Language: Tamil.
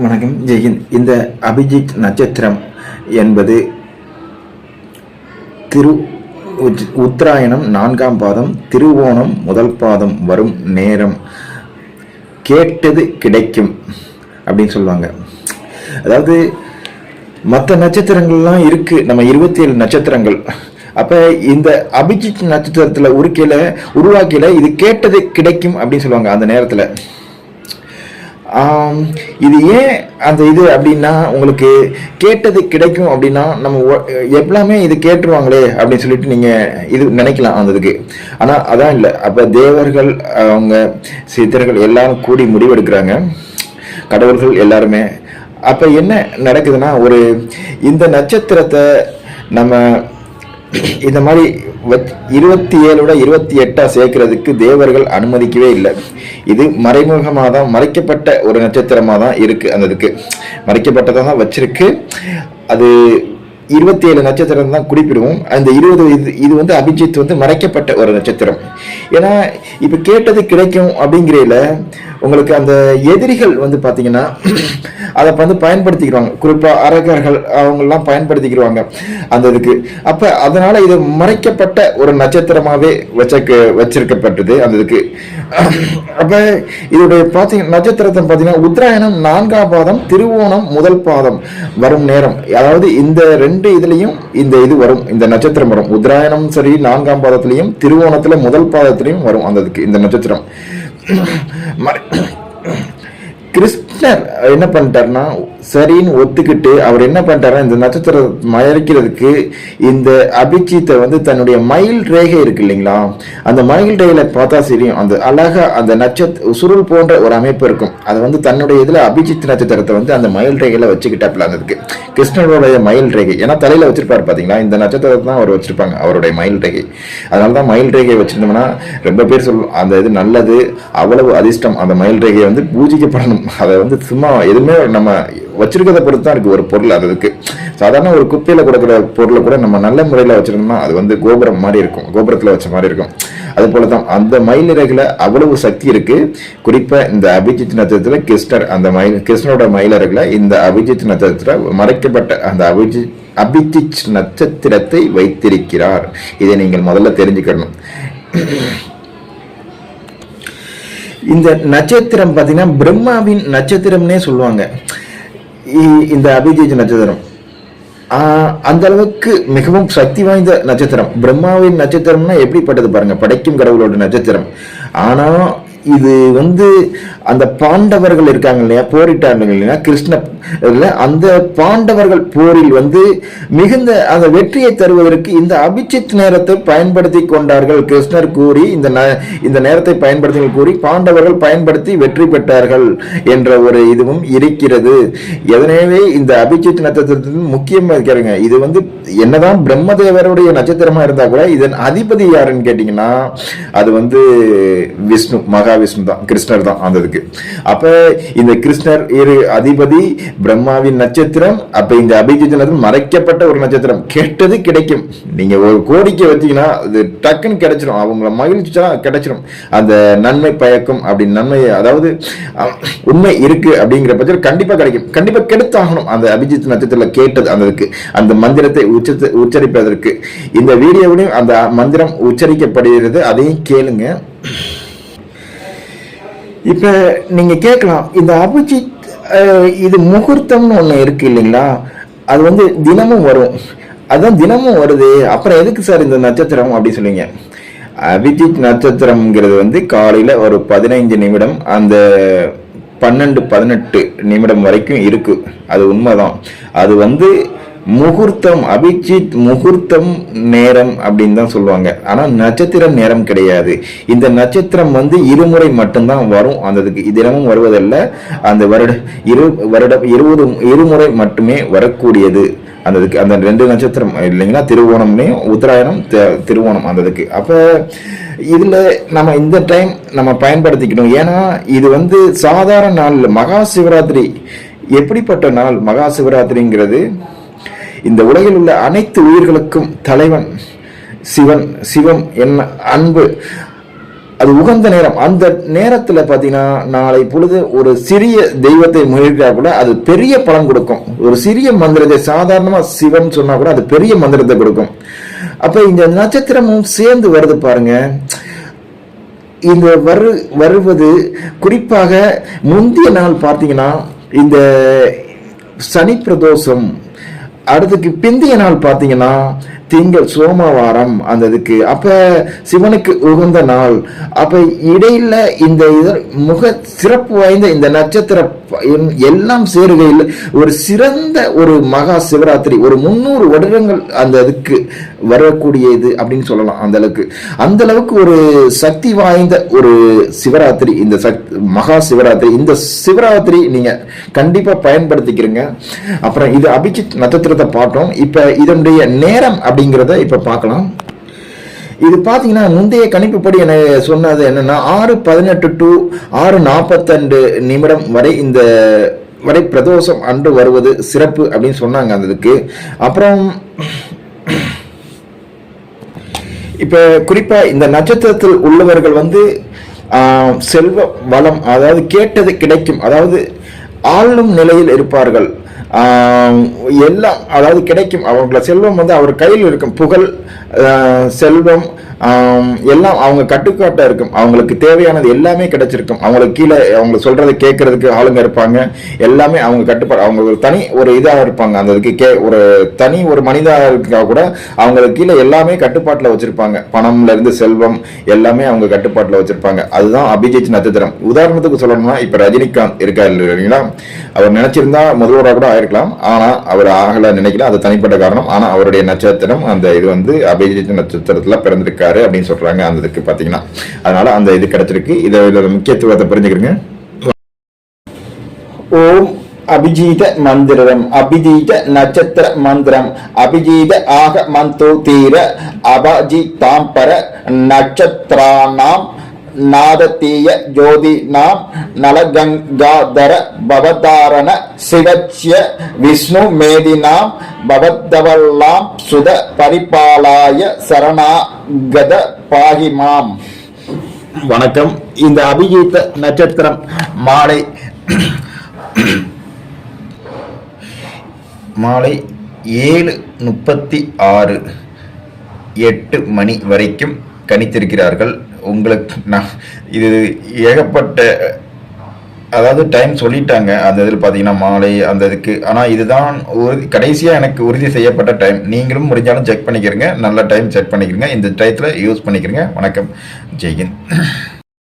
வணக்கம், ஜெய்ஹிந்த். இந்த அபிஜித் நட்சத்திரம் என்பது உத்தராயணம் 4ஆம் பாதம், திருவோணம் 1 பாதம் வரும் நேரம் கேட்டது கிடைக்கும் அப்படின்னு சொல்லுவாங்க. அதாவது மற்ற நட்சத்திரங்கள்லாம் இருக்கு, நம்ம 27 நட்சத்திரங்கள். அப்ப இந்த அபிஜித் நட்சத்திரத்துல உருவாக்கில இது கேட்டது கிடைக்கும் அப்படின்னு சொல்லுவாங்க. அந்த நேரத்துல இது ஏன் அந்த இது அப்படின்னா, உங்களுக்கு கேட்டது கிடைக்கும் அப்படின்னா நம்ம எல்லாமே இது கேட்டுருவாங்களே அப்படின்னு சொல்லிட்டு நீங்க இது நினைக்கலாம் அந்த இதுக்கு. ஆனா அதான் இல்லை. அப்ப தேவர்கள், அவங்க சித்தர்கள் எல்லாரும் கூடி முடிவெடுக்கிறாங்க, கடவுள்கள் எல்லாருமே. அப்ப என்ன நடக்குதுன்னா, இந்த நட்சத்திரத்தை நம்ம இந்த மாதிரி 27 28 சேர்க்கிறதுக்கு தேவர்கள் அனுமதிக்கவே இல்லை. இது மறைமுகமாக தான், மறைக்கப்பட்ட ஒரு நட்சத்திரமாக தான் இருக்கு. அந்த இதுக்கு மறைக்கப்பட்டதாக தான் வச்சிருக்கு. அது 27 நட்சத்திரம் தான் குறிப்பிடுவோம். அந்த 20 இது அபிஜித் மறைக்கப்பட்ட ஒரு நட்சத்திரம். ஏன்னா இப்ப கேட்டது கிடைக்கும் அப்படிங்கிறதுல உங்களுக்கு அந்த எதிரிகள் பாத்தீங்கன்னா அதை பயன்படுத்திக்கிறாங்க. குறிப்பா அரகர்கள் அவங்கெல்லாம் பயன்படுத்திக்கிறாங்க அந்த இதுக்கு. அப்ப அதனால இது மறைக்கப்பட்ட ஒரு நட்சத்திரமாவே வச்சிருக்கப்பட்டது அந்த இதுக்கு. அப்ப இதோடைய நட்சத்திரத்தை பாத்தீங்கன்னா உத்தராயணம் 4ஆம் பாதம், திருவோணம் 1 பாதம் வரும் நேரம். அதாவது இந்த 2 இதுலயும் இந்த இது வரும், இந்த நட்சத்திரம் வரும். உத்தராயணம் சரி 4ஆம் பாதத்திலையும், திருவோணத்துல 1 பாதத்திலையும் வரும் அந்த இதுக்கு இந்த நட்சத்திரம். கிருஷ்ணர் என்ன பண்ணிட்டாருன்னா, சரின்னு ஒத்துக்கிட்டு அவர் என்ன பண்ணிட்டாருன்னா, இந்த நட்சத்திரம் மறைக்கிறதுக்கு இந்த அபிஜித்தை தன்னுடைய மயில் ரேகை இருக்கு இல்லைங்களா, அந்த மயில் ரேகையில பார்த்தா சரியும் அந்த அழகா அந்த சுருள் போன்ற ஒரு அமைப்பு இருக்கும். அது தன்னுடைய இதுல அபிஜித் நட்சத்திரத்தை அந்த மயில் ரேகையில வச்சுக்கிட்டாப்ல அந்த இதுக்கு. கிருஷ்ணருடைய மயில் ரேகை, ஏன்னா தலையில வச்சிருப்பாரு பாத்தீங்களா, இந்த நட்சத்திரத்தை தான் அவர் வச்சிருப்பாங்க, அவருடைய மயில் ரேகை. அதனாலதான் மயில் ரேகையை வச்சிருந்தோம்னா ரொம்ப பேர் சொல்லும் அந்த இது நல்லது, அவ்வளவு அதிர்ஷ்டம். அந்த மயில் ரேகையை பூஜிக்கப்படணும். அதை சும்மா எதுவுமே நம்ம வச்சிருக்கிறத பொறுத்து தான் இருக்கு ஒரு பொருள். அதுக்கு சாதாரண ஒரு குப்பையில கொடுக்குற பொருளை கூட நம்ம நல்ல முறையில வச்சிருந்தோம்னா அது கோபுரம் மாதிரி இருக்கும், கோபுரத்துல வச்ச மாதிரி இருக்கும். அது போலதான் அந்த மயில் இறகுல அவ்வளவு சக்தி இருக்கு. குறிப்பா இந்த அபிஜித் நட்சத்திரத்துல கிருஷ்ணனோட மயில் இறகுல இந்த அபிஜித் நட்சத்திர மறைக்கப்பட்ட அந்த அபிஜித் நட்சத்திரத்தை வைத்திருக்கிறார். இதை நீங்கள் முதல்ல தெரிஞ்சுக்கணும். இந்த நட்சத்திரம் பாத்தீங்கன்னா பிரம்மாவின் நட்சத்திரம்னே சொல்லுவாங்க. இந்த அபிஜித் நட்சத்திரம் அந்த அளவுக்கு மிகவும் சக்தி வாய்ந்த நட்சத்திரம். பிரம்மாவின் நட்சத்திரம்னா எப்படிப்பட்டது பாருங்க, படைக்கும் கடவுளோட நட்சத்திரம். ஆனா இது அந்த பாண்டவர்கள் இருக்காங்க இல்லையா, போரிட்டாங்க இல்லையா கிருஷ்ண, அந்த பாண்டவர்கள் போரில் மிகுந்த அந்த வெற்றியை தருவதற்கு இந்த அபிஜித் நேரத்தை பயன்படுத்தி கொண்டார்கள். கிருஷ்ணர் கூறி இந்த நேரத்தை பயன்படுத்தி கூறி பாண்டவர்கள் பயன்படுத்தி வெற்றி பெற்றார்கள் என்ற ஒரு இதுவும் இருக்கிறது. எனவே இந்த அபிஜித் நட்சத்திரத்தின் முக்கியமா இருக்கிறாங்க. இது என்னதான் பிரம்மதேவருடைய நட்சத்திரமா இருந்தா கூட இதன் அதிபதி யாருன்னு கேட்டீங்கன்னா அது விஷ்ணு, மகாவிஷ்ணு தான், கிருஷ்ணர் தான் அந்த இதுக்கு. அப்ப இந்த கிருஷ்ணர் அதிபதி, பிரம்மாவின் நட்சத்திரம். அப்ப இந்த அபிஜித் நட்சத்திரம் மறைக்கப்பட்ட ஒரு நட்சத்திரம். கேட்டது கிடைக்கும். நீங்க ஒரு கோரிக்கை வச்சீங்கன்னா அது டக்குன்னு கிடைச்சிடும், அவங்கள மகிழ்ச்சியா கிடைச்சிடும். அந்த நன்மை பயக்கும் அப்படி நன்மை, அதாவது உண்மை இருக்கு அப்படிங்கிற பட்சத்தில் கண்டிப்பா கிடைக்கும், கண்டிப்பா கெடுத்தாகணும். அந்த அபிஜித் நட்சத்திரத்துல கேட்டது அந்த மந்திரத்தை உச்சரிப்பதற்கு இந்த வீடியோவிலையும் அந்த மந்திரம் உச்சரிக்கப்படுகிறது, அதையும் கேளுங்க. இப்ப நீங்க கேட்கலாம், இந்த அபிஜித் இது முகூர்த்தம்னு ஒண்ணு இருக்கு இல்லைங்களா, அது தினமும் வரும். அதுதான் தினமும் வருது, அப்புறம் எதுக்கு சார் இந்த நட்சத்திரம் அப்படி சொல்லுவீங்க. அபிஜித் நட்சத்திரம்ங்கிறது காலையில ஒரு 15 நிமிடம் அந்த 12-18 நிமிடம் வரைக்கும் இருக்கு. அது உண்மைதான். அது முகூர்த்தம், அபிஜித் முகூர்த்தம் நேரம் அப்படின்னு தான் சொல்லுவாங்க. ஆனா நட்சத்திரம் நேரம் கிடையாது. இந்த நட்சத்திரம் இருமுறை மட்டும்தான் வரும். அந்த தினமும் வருவதல்ல, அந்த இருமுறை மட்டுமே வரக்கூடியது அந்த 2 நட்சத்திரம் இல்லைங்களா, திருவோணம்லையும் உத்தராயணம், திருவோணம் அந்த இதுக்கு. அப்ப இதுல நம்ம இந்த டைம் நம்ம பயன்படுத்திக்கணும். ஏன்னா இது சாதாரண நாள், மகா சிவராத்திரி. எப்படிப்பட்ட நாள் மகா சிவராத்திரிங்கிறது? இந்த உலகில் உள்ள அனைத்து உயிர்களுக்கும் தலைவன் சிவம் என்ன அன்பு. அது உகந்த நேரம். அந்த நேரத்துல பாத்தீங்கன்னா நாளை பொழுது ஒரு சிறிய தெய்வத்தை முயற்சியா கூட அது பெரிய பலன் கொடுக்கும். ஒரு சிறிய மந்திரத்தை சாதாரணமா சிவன் சொன்னா கூட அது பெரிய மந்திரத்தை கொடுக்கும். அப்ப இந்த நட்சத்திரமும் சேர்ந்து வருது பாருங்க. இந்த வருவது குறிப்பாக முந்தைய நாள் பார்த்தீங்கன்னா இந்த சனி பிரதோஷம், அடுத்துக்கு பிந்தைய நாள் பார்த்தீங்கன்னா திங்கள் சோமவாரம் அந்த இதுக்கு அப்ப சிவனுக்கு உகந்த நாள். அப்ப இடையில இந்த முக சிறப்பு வாய்ந்த இந்த நட்சத்திர எல்லாம் சேருகையில் ஒரு சிறந்த ஒரு மகா சிவராத்திரி, ஒரு 300 வருடங்கள் அந்த இதுக்கு வரக்கூடியது அப்படின்னு சொல்லலாம். அந்த அளவுக்கு ஒரு சக்தி வாய்ந்த ஒரு சிவராத்திரி இந்த மகா சிவராத்திரி. இந்த சிவராத்திரி நீங்க கண்டிப்பா பயன்படுத்திக்கிறீங்க. அப்புறம் இது அபிஜித் நட்சத்திரத்தை பார்த்தோம். இப்ப இதனுடைய நேரம் அப்படிங்கிறத இப்ப பார்க்கலாம். இது பாத்தீங்கன்னா முந்தைய கணிப்புப்படி என்ன சொன்னது என்னன்னா 6:18 to 6:42 வரை இந்த வரை பிரதோஷம் அன்று வருவது சிறப்பு அப்படின்னு சொன்னாங்க அந்த இதுக்கு. அப்புறம் இப்ப குறிப்பா இந்த நட்சத்திரத்தில் உள்ளவர்கள் செல்வ வளம், அதாவது கேட்டது கிடைக்கும், அதாவது ஆளும் நிலையில் இருப்பார்கள். எல்லாம் அதாவது கிடைக்கும். அவங்கள செல்வம் அவர் கையில் இருக்கும். புகழ், செல்வம் எல்லாம் அவங்க கட்டுக்காட்டா இருக்கும். அவங்களுக்கு தேவையானது எல்லாமே கிடைச்சிருக்கும். அவங்களுக்கு கீழே அவங்க சொல்றதை கேட்கறதுக்கு ஆளுங்க இருப்பாங்க. எல்லாமே அவங்க கட்டுப்பாடு, அவங்க ஒரு தனி ஒரு இதாக இருப்பாங்க. அந்த இதுக்கு ஒரு தனி ஒரு மனிதாக இருக்கா கூட அவங்களுக்கு கீழே எல்லாமே கட்டுப்பாட்டில் வச்சிருப்பாங்க. பணம்ல இருந்து செல்வம் எல்லாமே அவங்க கட்டுப்பாட்டில் வச்சிருப்பாங்க. அதுதான் அபிஜித் நட்சத்திரம். உதாரணத்துக்கு சொல்லணும்னா இப்ப ரஜினிகாந்த் இருக்காரு இல்லைங்களா, அவர் நினைச்சிருந்தா முதல்வராக கூட ஆயிருக்கலாம். ஆனா அவர் ஆகல நினைக்கல, அது தனிப்பட்ட காரணம். ஆனா அவருடைய நட்சத்திரம் அந்த இது அபிஜித் நட்சத்திரத்துல பிறந்திருக்காரு அப்படின்னு சொல்றாங்க அந்த இதுக்கு பாத்தீங்கன்னா. அதனால அந்த இது கிடைச்சிருக்கு. இதோட முக்கியத்துவத்தை புரிஞ்சுக்கிறீங்க. ஓம் அபிஜீத மந்திரம், அபிஜீத நட்சத்திர மந்திரம், அபிஜீத ஆக மந்தோ தீர அபஜிதாம்பர நட்சத்திரானாம் நாததீய ஜோதிநாம் நலகங்காதர பவதாரண சிவச்ய விஷ்ணு மேதினாம் பவத்தவல்லாம் சுத பரிபாலாய சரணாகத பாகிமாம். வணக்கம். இந்த அபிஜீத நட்சத்திரம் மாலை 7:36 8 வரைக்கும் கணித்திருக்கிறார்கள். உங்களுக்கு நான் இது ஏகப்பட்ட அதாவது டைம் சொல்லிட்டாங்க அந்த இதில் பார்த்தீங்கன்னா மாலை அந்த இதுக்கு. ஆனால் இதுதான் கடைசியாக எனக்கு உறுதி செய்யப்பட்ட டைம். நீங்களும் முடிஞ்சாலும் செக் பண்ணிக்கிறீங்க, நல்ல டைம் செக் பண்ணிக்கிறீங்க, இந்த டயத்தில் யூஸ் பண்ணிக்கிறீங்க. வணக்கம், ஜெய்ஹிந்த்.